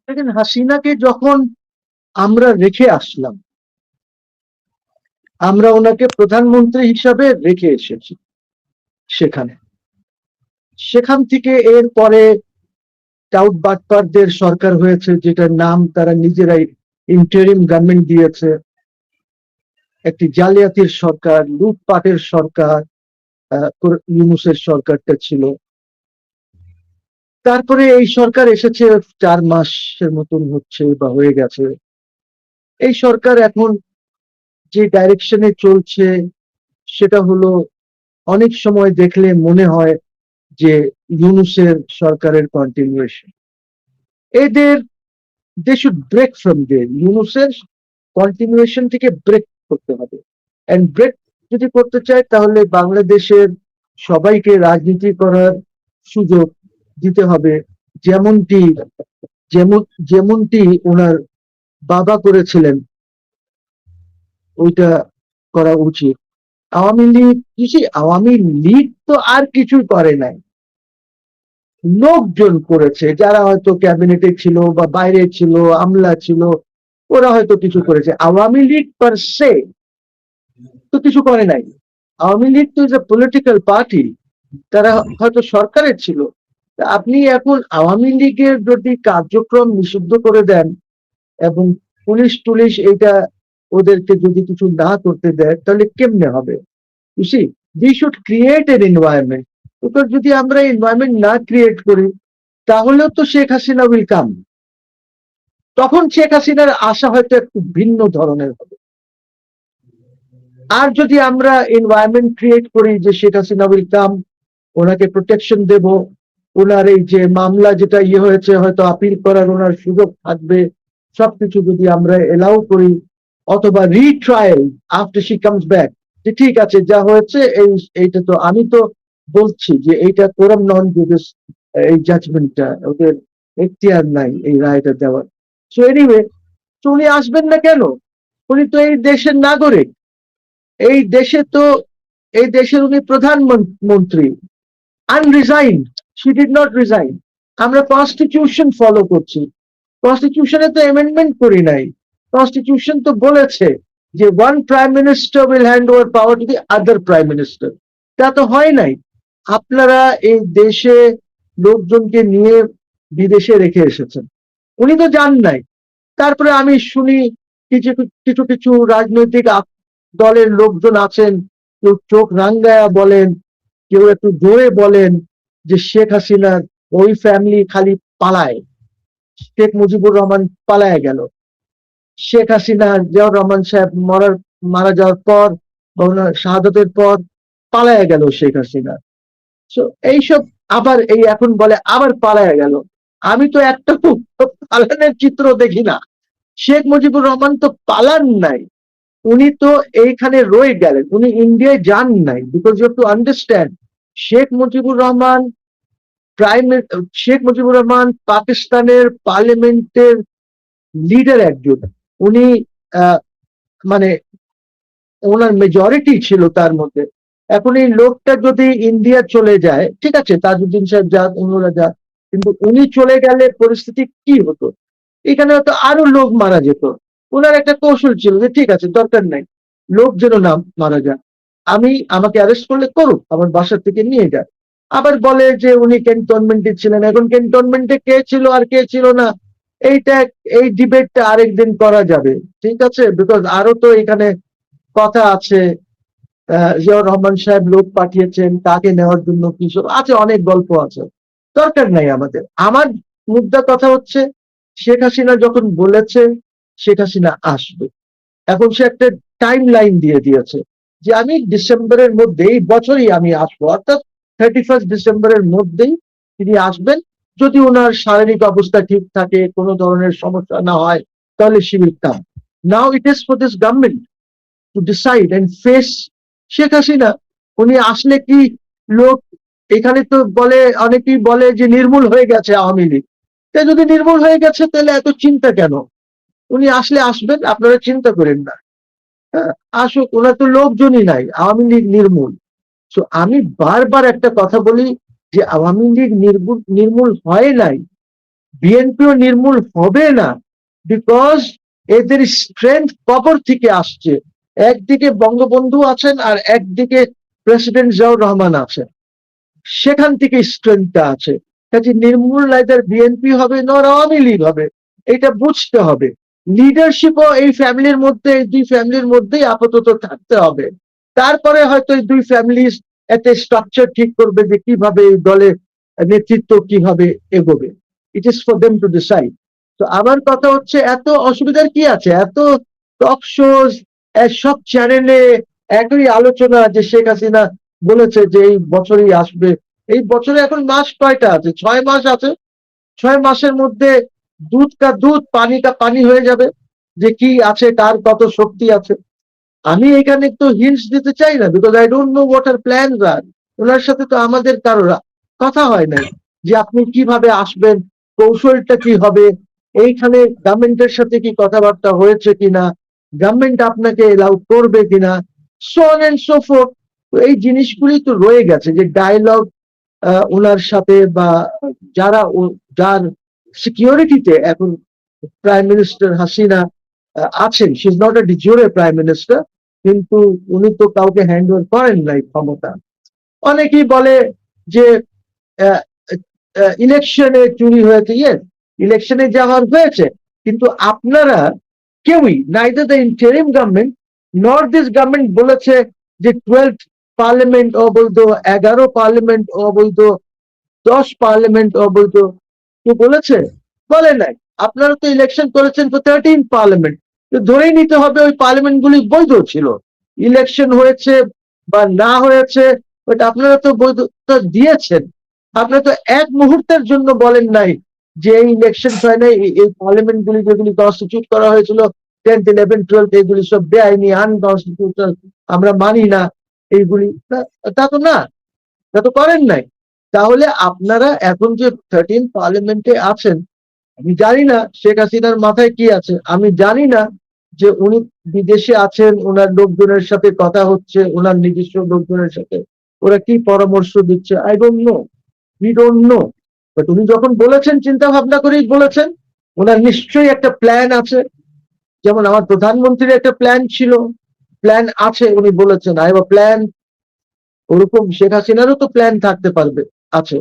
দেখেন, হাসিনাকে যখন আমরা রেখে আসলাম, আমরা ওনাকে প্রধানমন্ত্রী হিসাবে রেখে এসেছি সেখানে। সেখান থেকে এরপরে টাউট বাটপারদের সরকার হয়েছে, যেটার নাম তারা নিজেরাই ইন্টারিম গভর্নমেন্ট দিয়েছে। একটি জালিয়াতির সরকার, লুটপাটের সরকার ইউনূসের সরকারটা ছিল। তারপরে এই সরকার এসেছে, 4 মাসের মতন হচ্ছে বা হয়ে গেছে। এই সরকার এখন যে ডাইরেকশনে চলছে সেটা হলো, অনেক সময় দেখলে মনে হয় যে ইউনূসের সরকারের কন্টিনিউয়েশন। এদের they should break from there. ইউনূসের কন্টিনিউয়েশন থেকে ব্রেক করতে হবে। এন্ড ব্রেক যদি করতে চায় তাহলে বাংলাদেশের সবাইকে রাজনীতি করার সুযোগ দিতে হবে, যেমনটি যেমনটি ওনার বাবা করেছিলেন, ওইটা করা উচিত। আওয়ামী লীগ আওয়ামী লীগ তো আর কিছুই করে নাই, লোকজন করেছে, যারা হয়তো ক্যাবিনেটে ছিল বা বাইরে ছিল, আমলা ছিল, ওরা হয়তো কিছু করেছে। আওয়ামী লীগ পার সে তো কিছু করে নাই। আওয়ামী লীগ তো ইজ এ পলিটিক্যাল পার্টি, তারা হয়তো সরকারের ছিল। আপনি এখন আওয়ামী লীগের যদি কার্যক্রম নিষিদ্ধ করে দেন এবং পুলিশ টুলিশ এটা ওদেরকে যদি কিছু না করতে দেয়, তাহলে কেমনে হবে? You see, we should create an environment. Because যদি আমরা এনভায়রনমেন্ট না ক্রিয়েট করি, তাহলেও তো শেখ হাসিনা উইল কাম। তখন শেখ হাসিনার আশা হয়তো একটু ভিন্ন ধরনের হবে। আর যদি আমরা এনভায়রনমেন্ট ক্রিয়েট করি যে শেখ হাসিনা উইল কাম, ওনাকে প্রোটেকশন দেব, ওনার এই যে মামলা যেটা হয়েছে হয়তো আপিল করার ওনার সুযোগ থাকবে, সবকিছু যদি আমরা এলাও করি, অথবা রিট্রায়াল আফটার শি কামস ব্যাক, যে ঠিক আছে যা হয়েছে এইটা তো আমি তো বলছি যে এইটা কোরাম নন জুডিস, এই জাজমেন্টটা ওদের এখতিয়ার নাই এই রায়টা দেওয়ার। সো এনিওয়ে, উনি আসবেন না কেন? উনি তো এই দেশের নাগরিক। এই দেশে তো, এই দেশের উনি প্রধানমন্ত্রী, আনরিজাইন, শি ডিড নট রিজাইন। আমরা কনস্টিটিউশন ফলো করছি, কনস্টিটিউশনে তো অ্যামেন্ডমেন্ট করি নাই। কনস্টিটিউশন তো বলেছে যে one prime minister will hand over power to the other prime minister. তা তো হয় নাই। আপনারা এই দেশে লোকজনকে নিয়ে বিদেশে রেখে এসেছেন, উনি তো যান নাই। তারপরে আমি শুনি কিছু কিছু কিছু রাজনৈতিক দলের লোকজন আছেন, কেউ চোখ রাঙ্গায়া বলেন, কেউ একটু জোরে বলেন যে শেখ হাসিনার ওই ফ্যামিলি খালি পালায়, শেখ মুজিবুর রহমান পালায় গেল, শেখ হাসিনা জিয়াউর রহমান সাহেব মারা যাওয়ার পর বা ওনার শাহাদতের পর পালায় গেল শেখ হাসিনা। তো এইসব আবার এই এখন বলে আবার পালায় গেল। আমি তো একটা পালানের চিত্র দেখি না। শেখ মুজিবুর রহমান তো পালান নাই, উনি তো এইখানে রয়ে গেলেন, উনি ইন্ডিয়ায় যান নাই। Because you have to understand, Sheikh Mujibur Rahman Sheikh Mujibur Rahman পাকিস্তানের পার্লামেন্টের লিডার একজন। উনি মানে ওনার মেজরিটি ছিল তার মধ্যে। এখন এই লোকটা যদি ইন্ডিয়া চলে যায়, ঠিক আছে তাজউদ্দিন সাহেব যাক, অন্যরা যাক, কিন্তু উনি চলে গেলে পরিস্থিতি কি হতো? এখানে হয়তো আরো লোক মারা যেত। ওনার একটা কৌশল ছিল যে ঠিক আছে দরকার নাই, লোক যেন না মারা যায়, আমাকে অ্যারেস্ট করলে করুক, আমার বাসা থেকে নিয়ে যায়। আবার বলে যে উনি ক্যান্টনমেন্টে ছিলেন। এখন ক্যান্টনমেন্টে কে ছিল আর কে ছিল না, এইটা এই ডিবেটটা আরেকদিন করা যাবে, ঠিক আছে? বিকজ আরো তো এখানে কথা আছে। জিয়াউর রহমান সাহেব লোক পাঠিয়েছেন, তাকে নেওয়ার জন্য কি সব আছে, অনেক গল্প আছে, দরকার নাই আমাদের। আমার মুদ্রা কথা হচ্ছে, শেখ হাসিনা যখন বলেছে শেখ হাসিনা আসবে, এখন সে একটা টাইম লাইন দিয়ে দিয়েছে যে আমি ডিসেম্বরের মধ্যে, এই বছরই আমি আসবো, অর্থাৎ 31 ডিসেম্বরের মধ্যেই তিনি আসবেন। যদি ওনার শারীরিক অবস্থা ঠিক থাকে, কোনো ধরনের সমস্যা না হয়, তাহলে she will come. Now it is for this government to decide and face Sheikh Hasina. উনি আসলে কি লোক, এখানে তো বলে, অনেকেই বলে যে নির্মূল হয়ে গেছে আওয়ামী লীগ। যদি নির্মূল হয়ে গেছে তাহলে এত চিন্তা কেন? উনি আসলে আসবেন, আপনারা চিন্তা করেন না। হ্যাঁ, আসুক, ওনার তো লোকজনই নাই, আওয়ামী লীগ নির্মূল। তো আমি বারবার একটা কথা বলি যে আওয়ামী লীগ নির্মূল হয় নাই, বিএনপিও নির্মূল হবে না, বিকজ এদের স্ট্রেংথ কবর থেকে আসছে। একদিকে বঙ্গবন্ধু আছেন আর একদিকে প্রেসিডেন্ট জিয়াউর রহমান আছেন, সেখান থেকে স্ট্রেংথটা আছে। কাজে নির্মূল রাইদার বিএনপি হবে না আওয়ামী লীগ হবে, এটা বুঝতে হবে। লিডারশিপও এই ফ্যামিলির মধ্যে, এই দুই ফ্যামিলির মধ্যেই আপাতত থাকতে হবে। তারপরে হয়তো এই দুই ফ্যামিলি একটা স্ট্রাকচার ঠিক করবে যে কিভাবে এই দলের নেতৃত্ব কিভাবে এগোবে। ইট is for them to decide. তো আমার কথা হচ্ছে, এত অসুবিধার কি আছে? এত টক শোজ, সব চ্যানেলে একই আলোচনা যে শেখ হাসিনা বলেছে যে এই বছরই আসবে। এই বছরে এখন মাস কয়টা আছে? 6 মাস আছে। 6 মাসের মধ্যে দুধ কা দুধ, পানি কা পানি হয়ে যাবে, যে কি আছে, কার কত শক্তি আছে। আমি এখানে তো হিন্টস দিতে চাই না, because I don't know what are plans are. ওনার সাথে তো আমাদের কারোর কথা হয় নাই যে আপনি কিভাবে আসবেন, কৌশলটা কি হবে, এইখানে গভর্নমেন্টের সাথে কি কথাবার্তা হয়েছে কিনা, গভর্নমেন্ট আপনাকে এলাউ করবে কিনা, so on and so forth. তো এই জিনিসগুলি তো রয়ে গেছে, যে ডায়লগ ওনার সাথে, বা যারা যার সিকিউরিটিতে এখন প্রাইম মিনিস্টার হাসিনা আছেন, she is not a de jure prime minister, কিন্তু উনি তো কাউকে হ্যান্ড ওভার করেন নাই ক্ষমতা। অনেকেই বলে যে ইলেকশনে চুরি হয়েছে। ইয়েস, ইলেকশনে যাওয়ার হয়েছে, কিন্তু আপনারা কেউই, নাইদার দ্য ইন্টারিম গভর্নমেন্ট নর দিস গভর্নমেন্ট বলেছে যে 12th পার্লামেন্ট অবৈধ, 11 পার্লামেন্ট অবৈধ, 10 পার্লামেন্ট অবৈধ, কি বলেছে? বলে নাই। আপনারা তো ইলেকশন করেছেন ফর 13 পার্লামেন্ট, তো ধরেই নিতে হবে ওই পার্লামেন্ট গুলি বৈধ ছিল। ইলেকশন হয়েছে বা না হয়েছে, বাট আপনারা তো বৈধতা দিয়েছেন। আপনারা তো এক মুহূর্তের জন্য বলেন নাই যে এই ইলেকশন হয় নাই, এই পার্লামেন্ট গুলি যেগুলি কনস্টিটিউট করা হয়েছিল 10th 11th 12th, এগুলি সব বেআইনি, আনকনস্টিটিউশনাল, আমরা মানি না এইগুলি। তা তো না, তা তো করেন নাই। তাহলে আপনারা এখন যে 13 পার্লামেন্টে আছেন, আমি জানি না শেখ হাসিনার মাথায় কি আছে, আমি জানি না যে উনি বিদেশে আছেন, ওনার লোকজনের সাথে কথা হচ্ছে, ওনার নিজস্ব লোকজনের সাথে ওরা কি পরামর্শ দিচ্ছে, I don't no, we don't know. But উনি যখন বলেছেন, চিন্তা ভাবনা করেই বলেছেন, ওনার নিশ্চয়ই একটা প্ল্যান আছে। যেমন আমার প্রধানমন্ত্রীর একটা প্ল্যান ছিল, প্ল্যান আছে, উনি বলেছেন আই হ্যাভ আ প্ল্যান। ওরকম শেখ হাসিনারও তো প্ল্যান থাকতে পারবে, আছে,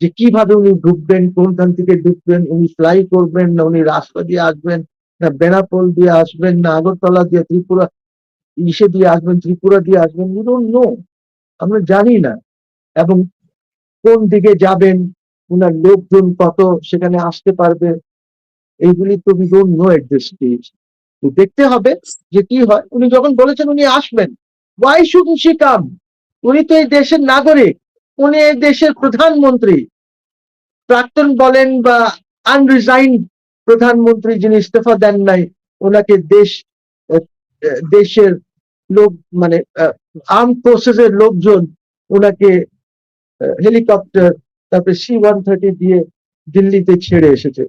যে কিভাবে উনি ঢুকবেন, কোনখান থেকে ঢুকবেন, উনি ফ্লাই করবেন না উনি রাস্তা দিয়ে আসবেন, না বেনাপোল দিয়ে আসবেন, না আগরতলা দিয়ে ত্রিপুরা ইসে দিয়ে আসবেন, ত্রিপুরা দিয়ে আসবেন, উই ডোন্ট নো, আমরা জানি না। এবং কোন দিকে যাবেন, উনার লোকজন কত সেখানে আসতে পারবে, এইগুলি তো we don't know at this stage. তো দেখতে হবে যে কি হয়। উনি যখন বলেছেন উনি আসবেন, ওয়াই শুড শি কাম? উনি তো এই দেশের নাগরিক, উনি এই দেশের প্রধানমন্ত্রী, প্রাক্তন বলেন বা আনরিজাইন প্রধানমন্ত্রী যিনি ইস্তফা দেন নাই, ওনাকে দেশের লোক, মানে আর্ম ফোর্সেসের লোকজন ওনাকে হেলিকপ্টার, তারপরে C-130 দিয়ে দিল্লিতে ছেড়ে এসেছে।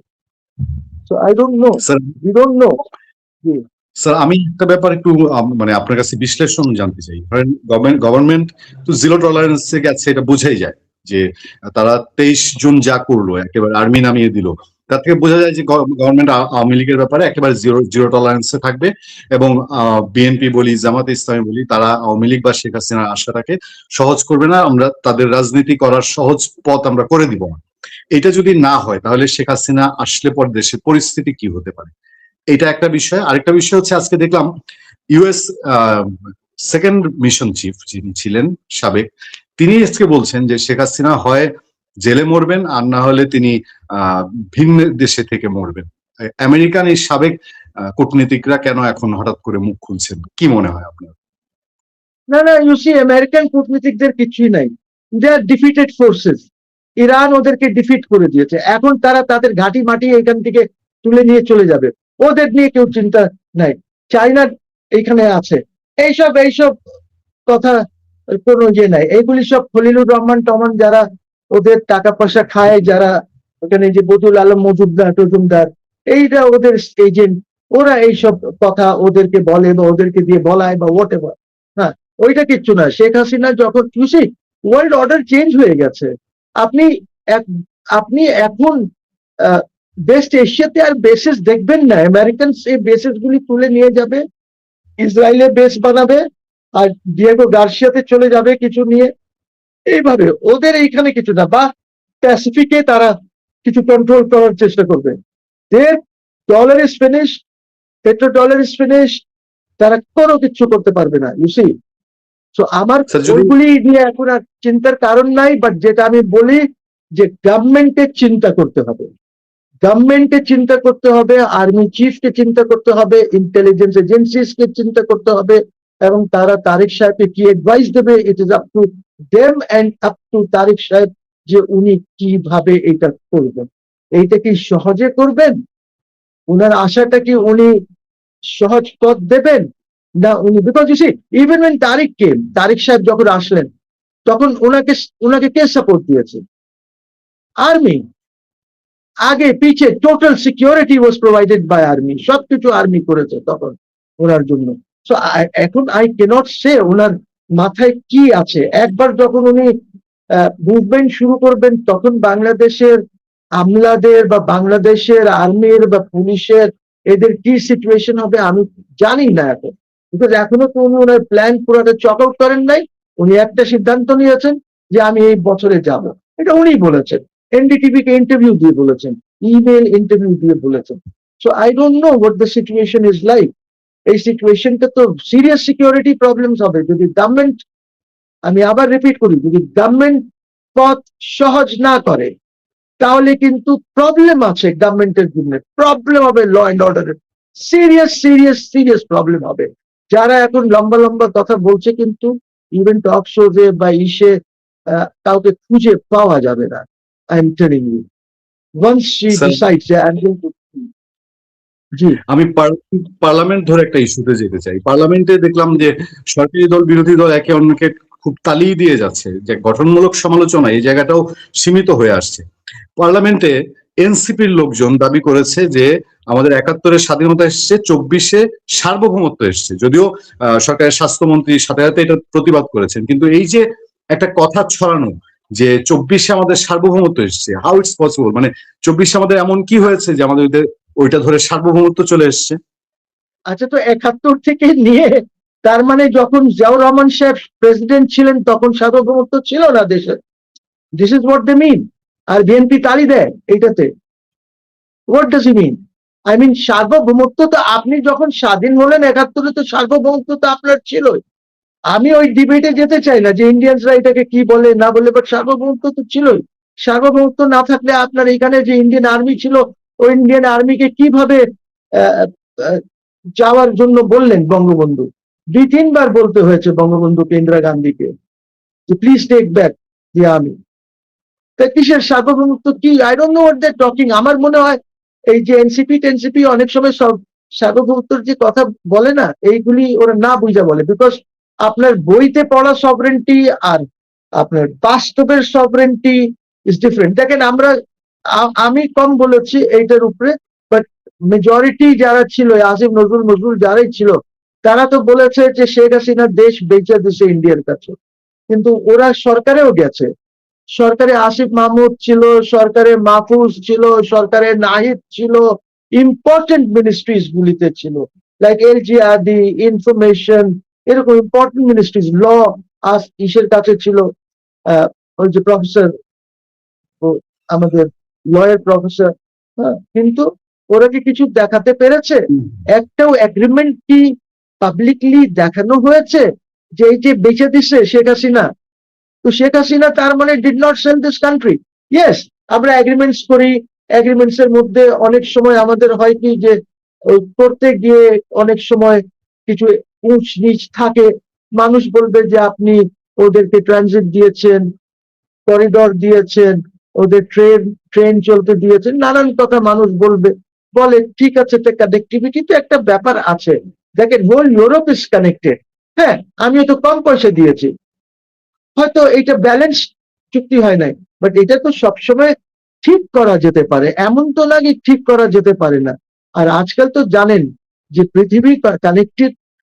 So I don't no, sir we don't know. Sir আমি একটা ব্যাপার একটু মানে আপনার কাছে বিশ্লেষণ জানতে চাই। ধরেন গভর্নমেন্ট তো জিরো টলারেন্সে গেছে, এটা বোঝাই যায় যে তারা 23 জুন যা করলো, একেবারে আর্মি নামিয়ে দিল, তার থেকে বোঝা যায় যে গভর্নমেন্ট আওয়ামী লীগের ব্যাপারে একেবারে জিরো টলারেন্সে থাকবে। এবং বিএনপি বলি, জামাতে ইসলামী বলি, তারা আওয়ামী লীগ বা শেখ হাসিনার আশাটাকে সহজ করবে না, আমরা তাদের রাজনীতি করার সহজ পথ আমরা করে দিব না। এটা যদি না হয়, তাহলে শেখ হাসিনা আসলে পর দেশের পরিস্থিতি কি হতে পারে, এটা একটা বিষয়। আরেকটা বিষয় হচ্ছে, আজকে দেখলাম ইউএস সেকেন্ড মিশন চিফ যিনি ছিলেন সাবেক, তিনি আজকে বলছেন যে শেখ হাসিনা হয় জেলে মরবেন, আর না হলে তিনি ভিন্ন দেশে থেকে মরবেন। আমেরিকান এই সাবেক কূটনীতিকরা কেন এখন হঠাৎ করে মুখ খুলছেন, কি মনে হয় আপনার? না না, ইউসি, আমেরিকান কূটনীতিকদের কিছুই নাই, দে আর ডিফিটেড ফোর্সেস। ইরান ওদেরকে ডিফিট করে দিয়েছে, এখন তারা তাদের ঘাঁটি মাটি এখান থেকে তুলে নিয়ে চলে যাবে, ওদের নিয়ে কেউ চিন্তা নাই। চায়না এইখানে আছে, এইসব এইসব কথা কোনো ইয়ে নাই। এইগুলি সব খলিলুর রহমান টমান, যারা ওদের টাকা পয়সা খায়, যারা ওখানে যে বদুল আলম মজুমদার টজুমদার, এইটা ওদের এজেন্ট, ওরা এইসব কথা ওদেরকে বলে বা ওদেরকে দিয়ে বলায় বা হোয়াট এভার। হ্যাঁ, ওইটা কিচ্ছু না। শেখ হাসিনা যখন খুশি, ওয়ার্ল্ড অর্ডার চেঞ্জ হয়ে গেছে। আপনি আপনি এখন ওয়েস্ট এশিয়াতে আর বেসিস দেখবেন না, আমেরিকানস এই বেসিস গুলি তুলে নিয়ে যাবে, ইসরায়েলে বেস বানাবে, আর ডিয়েগো গার্সিয়াতে চলে যাবে কিছু নিয়ে, এইভাবে ওদের এইখানে কিছু না, বা প্যাসিফিকে তারা কিছু কন্ট্রোল করার চেষ্টা করবে। Their dollar is finish, petro dollar is finish, তারা কোনো কিছু করতে পারবে না, ইউ সি। সো আমার স্যার যদি ওইগুলি নিয়ে এখন আর চিন্তার কারণ নাই, বাট যেটা আমি বলি যে গভর্নমেন্টের চিন্তা করতে হবে, গভর্নমেন্টকে চিন্তা করতে হবে, আর্মি চিফকে চিন্তা করতে হবে, ইন্টেলিজেন্স এজেন্সিস কে চিন্তা করতে হবে, এবং তারা তারেক সাহেবকে কি অ্যাডভাইস দেবে, it is up to them and up to Tarique সাহেব যে উনি কিভাবে এটা করবেন। এইটা কি সহজে করবেন, উনার আশাটা কি উনি সহজ পথ দেবেন, না উনি, because you see even when Tarique সাহেব যখন আসলেন তখন ওনাকে ওনাকে কে সাপোর্ট দিয়েছে? আর্মি। আগে পিছে total security was provided by army, সবকিছু আর্মি করেছে তখন ওনার জন্য। সো এখন আই ক্যানট সে ওনার মাথায় কি আছে। একবার যখন উনি মুভমেন্ট শুরু করবেন তখন বাংলাদেশের আমলাদের বা বাংলাদেশের আর্মির বা পুলিশের এদের কি সিচুয়েশন হবে আমি জানি না এখন, বিকজ এখনো তো উনি ওনার প্ল্যান পুরোটা চক আউট করেন নাই। উনি একটা সিদ্ধান্ত নিয়েছেন যে আমি এই বছরে যাব, এটা উনি বলেছেন, এনডিটিভি কে ইন্টারভিউ দিয়ে বলেছেন, ইমেল ইন্টারভিউ দিয়ে বলেছেন। So I don't know what the situation is like. এই সিচুয়েশনটা তো সিরিয়াস সিকিউরিটি প্রবলেমস হবে যদি গভর্নমেন্ট, আমি আবার রিপিট করি, যদি গভর্নমেন্ট পথ সহজ না করে তাহলে কিন্তু প্রবলেম আছে, গভর্নমেন্টের জন্য প্রবলেম হবে, ল অ্যান্ড অর্ডারের সিরিয়াস সিরিয়াস সিরিয়াস প্রবলেম হবে। যারা এখন লম্বা লম্বা কথা বলছে কিন্তু ইভেন টক শোজে বা ইসে কাউকে খুঁজে পাওয়া যাবে না। I am telling you, once she sir decides that I'm going to, জি আমি পার্লামেন্ট ধরে একটা ইস্যুতে যেতে চাই। পার্লামেন্টে দেখলাম যে সরকারি দল বিরোধী দল একে অন্যকে খুব তালিয়ে দিয়ে যাচ্ছে, যে গঠনমূলক সমালোচনা এই জায়গাটাও সীমিত হয়ে আসছে। পার্লামেন্টে এনসিপির লোকজন দাবি করেছে যে আমাদের 71-এর স্বাধীনতা এসছে, 24-এ সার্বভৌমত্ব এসছে। যদিও সরকারের স্বাস্থ্যমন্ত্রী সাথে সাথে এটা প্রতিবাদ করেছেন, কিন্তু এই যে একটা কথা ছড়ানো যে 24-এ আমাদের সার্বভৌমত্ব এসছে, হাউ ইটস পসিবল? মানে 24-এ আমাদের এমন কি হয়েছে যে আমাদের ওইটা ধরে সার্বভৌমত্ব চলে এসছে? আচ্ছা, তো 71 থেকে নিয়ে তার মানে যখন জিয়াউর রহমান সাহেব প্রেসিডেন্ট ছিলেন তখন সার্বভৌমত্ব ছিল না দেশে? This is what they mean. আর বিএনপি তালি দেয় এইটাতে। What does he mean? I mean সার্বভৌমত্ব তো আপনি যখন স্বাধীন হলেন 71-এ, তো সার্বভৌমত্ব তো আপনার ছিলই। আমি ওই ডিবেটে যেতে চাই না যে ইন্ডিয়ানসরা এটাকে কি বলে না বলে, বাট সার্বভৌমত্ব তো ছিলই। সার্বভৌমত্ব না থাকলে আপনার এখানে যে ইন্ডিয়ান আর্মি ছিল, ওই ইন্ডিয়ান আর্মিকে কিভাবে আহ, আহ, যাওয়ার জন্য বললেন বঙ্গবন্ধু? 2-3 বার বলতে হয়েছে বঙ্গবন্ধুকে, ইন্দিরা গান্ধীকে, যে please take back the army. তা কিসের সার্বভৌমত্ব কি? I don't know what they talking. আমার মনে হয় এই যে এনসিপি অনেক সময় সব সার্বভৌমত্বর যে কথা বলে না, এইগুলি ওরা না বুঝা বলে। বিকজ আপনার বইতে পড়া সভরেন্টি আর আপনার বাস্তবের সভরেন্টি ইজ ডিফারেন্ট। দেখেন আমরা, আমি কম বলেছি এইটার উপরে, বাট মেজরিটি যারা ছিল, আসিফ নজরুল যারাই ছিল, তারা তো বলেছে যে শেখ হাসিনা দেশ বেচে দিছে ইন্ডিয়ার কাছে। কিন্তু ওরা সরকারেও গেছে, সরকারে আসিফ মাহমুদ ছিল, সরকারে মাহফুজ ছিল, সরকারে নাহিদ ছিল, ইম্পর্টেন্ট মিনিস্ট্রিজ গুলিতে ছিল, লাইক এলজিআরডি, ইনফরমেশন, এরকম ইম্পর্টেন্ট মিনিস্ট্রিজ। ল ইসের কাছে ছিল, ওই যে প্রফেসর, আমাদের লয়ের প্রফেসর। কিন্তু ওরা কি কিছু দেখাতে পেরেছে? একটাও এগ্রিমেন্ট কি পাবলিকলি দেখানো হয়েছে যে এই যে বেঁচে দিচ্ছে শেখ হাসিনা? তো শেখ হাসিনা তার মানে did not sell this country. Yes, আমরা এগ্রিমেন্টস করি, এগ্রিমেন্টস এর মধ্যে অনেক সময় আমাদের হয় কি যে করতে গিয়ে অনেক সময় কিছু উঁচ নিচ থাকে। মানুষ বলবে যে আপনি ওদেরকে ট্রানজিট দিয়েছেন, করিডর দিয়েছেন, ওদের ট্রেন চলতে দিয়েছেন, নানান কথা মানুষ বলবে। বলে ঠিক আছে, কানেক্টিভিটি তো একটা ব্যাপার আছে। দেখেন, হোল ইউরোপ ইজ কানেক্টেড। হ্যাঁ, আমিও তো কম পয়সা দিয়েছি, হয়তো এটা ব্যালেন্স চুক্তি হয় নাই, বাট এটা তো সবসময় ঠিক করা যেতে পারে, এমন তো না যে ঠিক করা যেতে পারে না। আর আজকাল তো জানেন যে পৃথিবী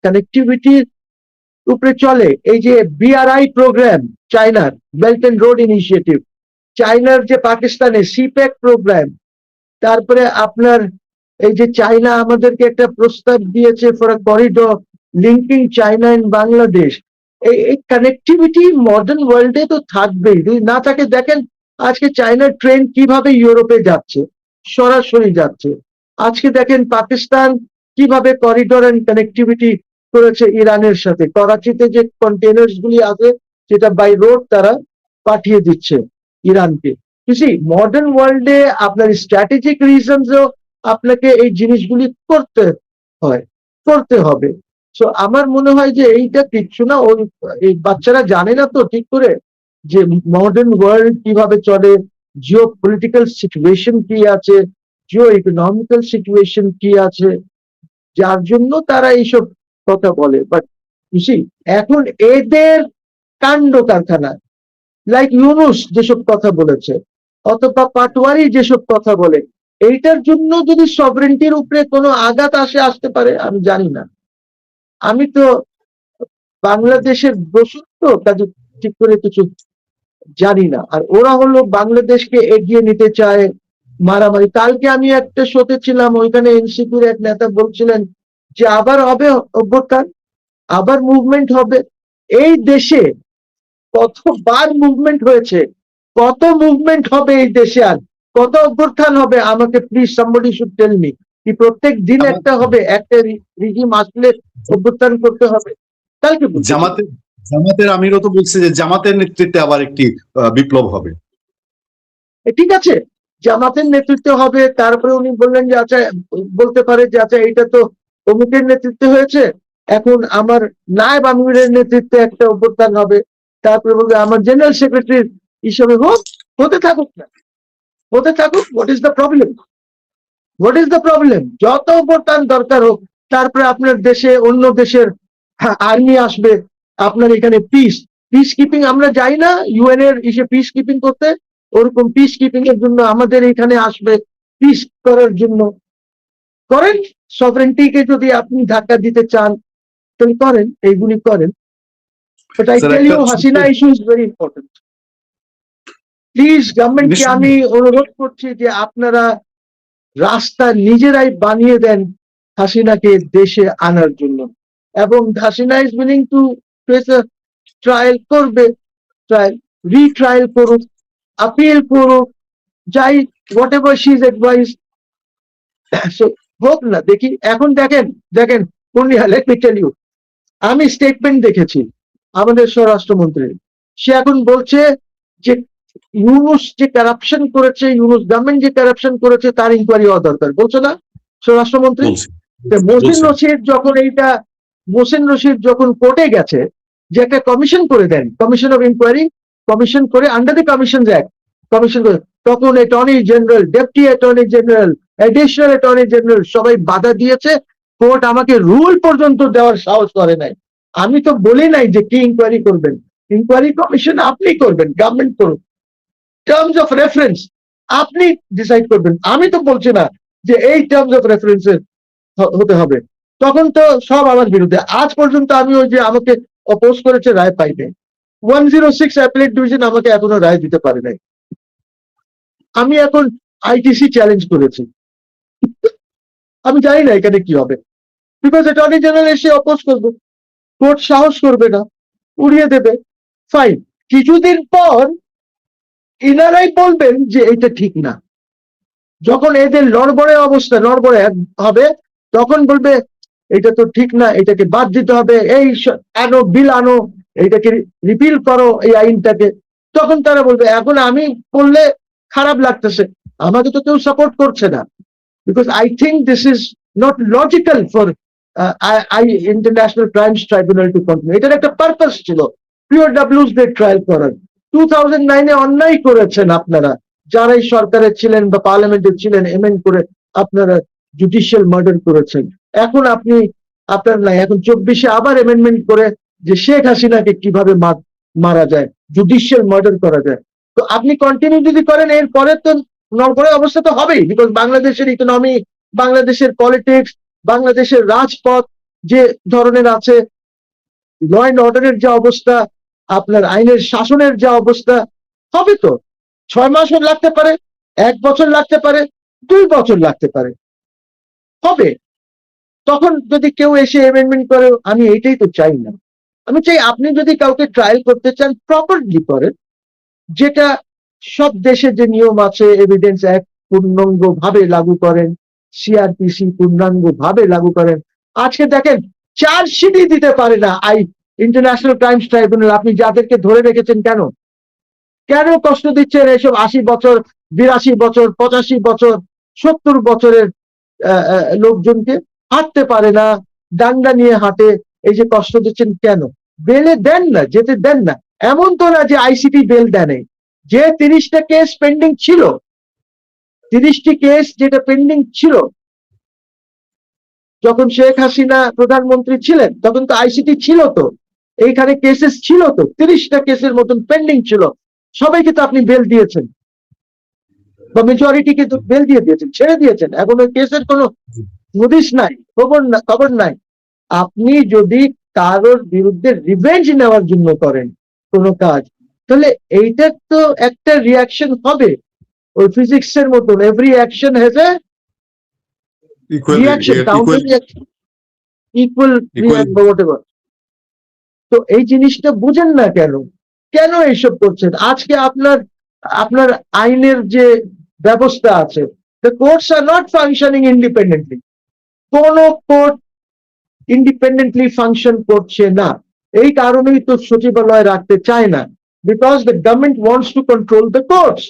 কানেক্টিভিটির উপরে চলে। এই যে বিআরআই প্রোগ্রাম, চায়নার বেল্ট এন্ড রোড ইনিশিয়েটিভ, চায়নার যে পাকিস্তানের সিপ্যাক প্রোগ্রাম, তারপরে আপনার এই যে চায়না আমাদেরকে একটা প্রস্তাব দিয়েছে for a corridor linking China and Bangladesh. এই কানেক্টিভিটি মডার্ন ওয়ার্ল্ডে তো থাকবেই, যদি না থাকে দেখেন আজকে চায়নার ট্রেন কিভাবে ইউরোপে যাচ্ছে, সরাসরি যাচ্ছে। আজকে দেখেন পাকিস্তান কিভাবে করিডোর এন্ড কানেক্টিভিটি করেছে ইরানের সাথে, করাচিতে যে কন্টেনার্স গুলি আছে সেটা বাই রোড তারা পাঠিয়ে দিচ্ছে ইরানকে। মডার্ন ওয়ার্ল্ডে আপনার স্ট্র্যাটেজিক রিজনসও আপনাকে এই জিনিসগুলি করতে হবে। সো আমার মনে হয় যে এইটা কিচ্ছু না, ওই এই বাচ্চারা জানে না তো ঠিক করে যে মডার্ন ওয়ার্ল্ড কিভাবে চলে, জিও পলিটিক্যাল সিচুয়েশন কি আছে, জিও ইকোনমিক্যাল সিচুয়েশন কি আছে, যার জন্য তারা এইসব কথা বলে। বাট এখন এদের কাণ্ড কারখানা, লাইক ইউনুস যেসব কথা বলেছে অথবা পাটোয়ারি যেসব কথা বলে, এইটার জন্য যদি সভরেন্টির উপরে কোনো আঘাত আসতে পারে আমি জানি না। আমি তো বাংলাদেশের দোষক তো, কাজে ঠিক করে কিছু জানি না। আর ওরা হলো বাংলাদেশকে এগিয়ে নিতে চায় মারামারি। কালকে আমি একটা শোতে ছিলাম, ওইখানে এনসিপির এক নেতা বলছিলেন যে আবার হবে অভ্যুত্থান, আবার মুভমেন্ট হবে। এই দেশে কতবার মুভমেন্ট হয়েছে, কত মুভমেন্ট হবে এই দেশে, আর কত অভ্যুত্থান হবে আমাকে please somebody should tell me. কি প্রত্যেক দিন একটা হবে, একটা রিজিম আসলে অভ্যুত্থান করতে হবে? কালকে জামাতের আমিরও তো বলছে যে জামাতের নেতৃত্বে আবার একটি বিপ্লব হবে। ঠিক আছে, জামাতের নেতৃত্বে হবে, তারপরে উনি বললেন যে আচ্ছা, বলতে পারে যে আচ্ছা এটা তো অমুকের নেতৃত্বে হয়েছে, এখন আমার নায়েব আমিরের নেতৃত্বে একটা অভ্যুত্থান হবে। তারপরে বলবে আমার জেনারেল সেক্রেটারি হিসেবে হোক, হতে থাকুক না, হতে থাকুক। What is the problem? What is the problem? যত অভ্যুত্থান দরকার হোক। তারপরে আপনার দেশে অন্য দেশের আর্মি আসবে, আপনার এখানে পিস কিপিং, আমরা যাই না ইউএন এর ইসে পিস কিপিং করতে, ওরকম পিস কিপিং এর জন্য আমাদের এখানে আসবে পিস করার জন্য। করেন, সভরেন্টিকে যদি আপনি ধাক্কা দিতে চান তাহলে করেন, এইগুলি করেন। But I tell you, Hasina issue is very important. Please গভর্নমেন্টকে আমি অনুরোধ করছি যে আপনারা রাস্তা নিজেরাই বানিয়ে দেন হাসিনাকে দেশে আনার জন্য। এবং Hasina is willing to face a trial, করবে ট্রায়াল, রিট্রায়াল করুক, আপিল করুক, যাই whatever she is advice হোক না, দেখি। এখন দেখেন পূর্ণিয়া, লেট মি টেল ইউ, আমি স্টেটমেন্ট দেখেছি আমাদের স্বরাষ্ট্রমন্ত্রী। সে এখন বলছে যে ইউনুস যে কারাপশন করেছে, ইউনুস গভর্নমেন্ট যে কারাপশন করেছে তার ইনকোয়ারি হওয়া দরকার, বলছে না স্বরাষ্ট্রমন্ত্রী? মোহসিন রশিদ যখন কোর্টে গেছে যে একটা কমিশন করে দেন, কমিশন অফ ইনকোয়ারি, কমিশন করে under the commissions act, commission করে, তখন attorney general, deputy attorney general, additional attorney general সবাই বাধা দিয়েছে। কোর্ট আমাকে রুল পর্যন্ত দেওয়ার সাহস করে নাই। আমি তো বলি নাই যে কি ইনকোয়ারি করবেন, ইনকোয়ারি কমিশন আপনি করবেন, গভর্নমেন্ট করুন, টার্মস অফ রেফারেন্স আপনি ডিসাইড করবেন। আমি তো বলছি না যে এই টার্মস অফ রেফারেন্সে হতে হবে। তখন তো সব আমার বিরুদ্ধে। আজ পর্যন্ত আমি ওই যে আমাকে অপোজ করেছে রায় পাইনি। 106 অ্যাপিলেট ডিভিশন আমাকে এখনো রায় দিতে পারে নাই। আমি এখন আইটিসি চ্যালেঞ্জ করেছি, আমি জানি না এখানে কি হবে, বিকজ অ্যাটর্নি জেনারেল এসে অপোজ করবে, কোর্ট সাহস করবে না, উড়িয়ে দেবে। ফাইন, কিছুদিন পর ইনারাই বলবেন যে এটা ঠিক না। যখন এদের নড়বড়ে নড়বড়ে হবে, তখন বলবে এটা তো ঠিক না, এটাকে বাদ দিতে হবে, এই আনো বিল আনো, এটাকে রিপিল করো এই আইনটাকে। তখন তারা বলবে, এখন আমি বললে খারাপ লাগতেছে, আমাকে তো কেউ সাপোর্ট করছে না, because I think this is not logical for international crimes tribunal to continue. এটার একটা পারপাস ছিল পিওডব্লিউস দের ট্রায়াল করার। 2009-এ অন্যায় করেছেন আপনারা, যারা এই সরকারে ছিলেন বা পার্লামেন্টে ছিলেন, এমেন্ড করে আপনারা জুডিশিয়াল মার্ডার করেছেন। এখন আপনার নাই, এখন 24-এ আবার এমেন্ডমেন্ট করে যে শেখ হাসিনাকে কিভাবে মারা যায়, জুডিশিয়াল মার্ডার করা যায়। তো আপনি কন্টিনিউ যদি করেন, এর পরে তো নড়বড়ে অবস্থা তো হবেই, বিকজ বাংলাদেশের ইকোনমি, বাংলাদেশের পলিটিক্স, বাংলাদেশের রাজপথ যে ধরনের আছে, ল অ্যান্ড অর্ডারের যে অবস্থা, আপনার আইনের শাসনের যা অবস্থা, হবে তো। 6 মাসও লাগতে পারে, 1 বছর লাগতে পারে, 2 বছর লাগতে পারে, হবে। তখন যদি কেউ এসে অ্যামেন্ডমেন্ট করে, আমি এইটাই তো চাই না। আমি চাই আপনি যদি কাউকে ট্রায়াল করতে চান প্রপারলি করেন, যেটা সব দেশে যে নিয়ম আছে, এভিডেন্স অ্যাক্ট পূর্ণাঙ্গ ভাবে লাগু করেন, সিআরপিসি পূর্ণাঙ্গ ভাবে লাগু করেন। আজকে দেখেন চার্জশিটই দিতে পারে না ইন্টারন্যাশনাল ক্রাইমস ট্রাইব্যুনাল। আপনি যাদেরকে ধরে রেখেছেন কেন কেন কষ্ট দিচ্ছেন এইসব 80 বছর, 82 বছর, 85 বছর, 70 বছরের লোকজনকে? হাঁটতে পারে না, ডান্ডা নিয়ে হাঁটে, এই যে কষ্ট দিচ্ছেন কেন? বেলে দেন না, যেতে দেন না। এমন তো না যে আইসিটি বেল দেয়, যে 30টা কেস পেন্ডিং ছিল, 30টি কেস যেটা পেন্ডিং ছিল যখন শেখ হাসিনা প্রধানমন্ত্রী ছিলেন, তখন তো আইসিটি ছিল, তো এইখানে কেসেস ছিল, তো 30টা কেসের মতন পেন্ডিং ছিল। সবাইকে তো আপনি বেল দিয়েছেন, বা মেজরিটিকে তো বেল দিয়ে দিয়েছেন, ছেড়ে দিয়েছেন। এখন ওই কেসের কোনো হদিস নাই, খবর নাই। আপনি যদি কারোর বিরুদ্ধে রিভেঞ্জ নেওয়ার জন্য করেন কোনো কাজ, তাহলে এইটার তো একটা রিয়াকশন হবে। ওই ফিজিক্স এর মতন, every action has a reaction, counter reaction, equal react বা হোয়াটএভার। তো এই জিনিসটা বুঝেন না কেন? কেন এইসব করছেন? আজকে আপনার আইনের যে ব্যবস্থা আছে, the courts are not functioning independently. কোন কোর্ট ইন্ডিপেন্ডেন্টলি ফাংশন করছে না। এই কারণেই তো সচিবালয় রাখতে চায় না, because the government wants to control the courts.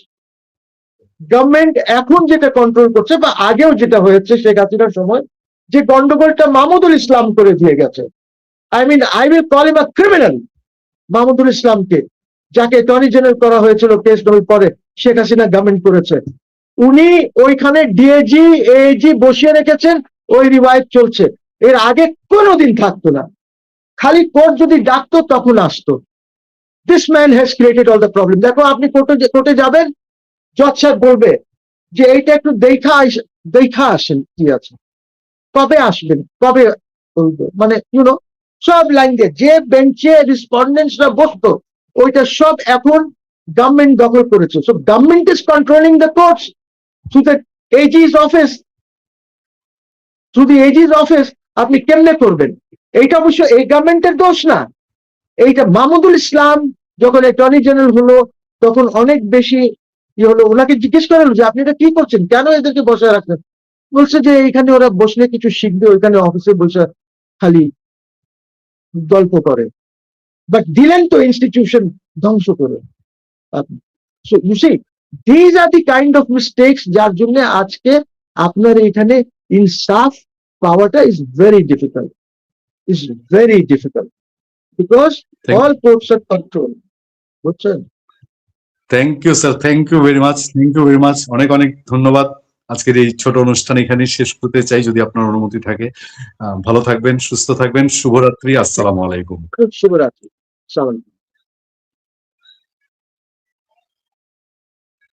Government এখন যেটা কন্ট্রোল করছে, বা আগেও যেটা হয়েছে শেখ হাসিনার সময়, যে গন্ডগোলটা মাহমুদুল ইসলাম করে দিয়ে গেছে। I will call him a criminal, Mahmudul ইসলামকে, যাকে অ্যাটর্নি জেনারেল করা হয়েছিল কেস পরে শেখ হাসিনা গভর্নমেন্ট করেছে। উনি ওইখানে ডিএজি এএজি বসিয়ে রেখেছেন, ওই রিওয়ায়েত চলছে। এর আগে কোনোদিন থাকতো না, খালি কোর্ট যদি ডাকতো তখন আসতো। This man has created all the problem. দেখো আপনি কোর্টে যাবেন, জজ সাহেব বলবে যে এইটা একটু দেখা আসেন কি আছে, কবে আসবেন, কবে মানে সব লাইন দিয়ে যে বেঞ্চে রেসপন্ডেন্টসরা বসতো, ওইটা সব এখন গভর্নমেন্ট দখল করেছে। So government is controlling the courts through the AG's office. Through the AG's office আপনি কেমনে করবেন? এইটা অবশ্য এই গভর্নমেন্টের দোষ না। এইটা মাহমুদুল ইসলাম যখন অ্যাটর্নি জেনারেল হলো, তখন অনেক বেশি হলো। ওনাকে জিজ্ঞেস করা হলো যে আপনি এটা কি করছেন, কেন এদেরকে বসায় রাখছেন? বলছে যে এইখানে ওরা বসলে কিছু শিখবে, ওইখানে অফিসে বসে খালি গল্প করে। বাট দিলেন তো ইনস্টিটিউশন ধ্বংস করে আপনি। So you see, these are the kind of mistakes, যার জন্য আজকে আপনার এখানে ইনসাফ পাওয়াটা is very difficult, because all courts are control. বুঝছেন? Thank you sir, thank you very much, অনেক অনেক ধন্যবাদ। আজকের এই ছোট অনুষ্ঠান এখানে শেষ করতে চাই, যদি আপনার অনুমতি থাকে। ভালো থাকবেন, সুস্থ থাকবেন, শুভরাত্রি, আসসালামু আলাইকুম। শুভরাত্রি।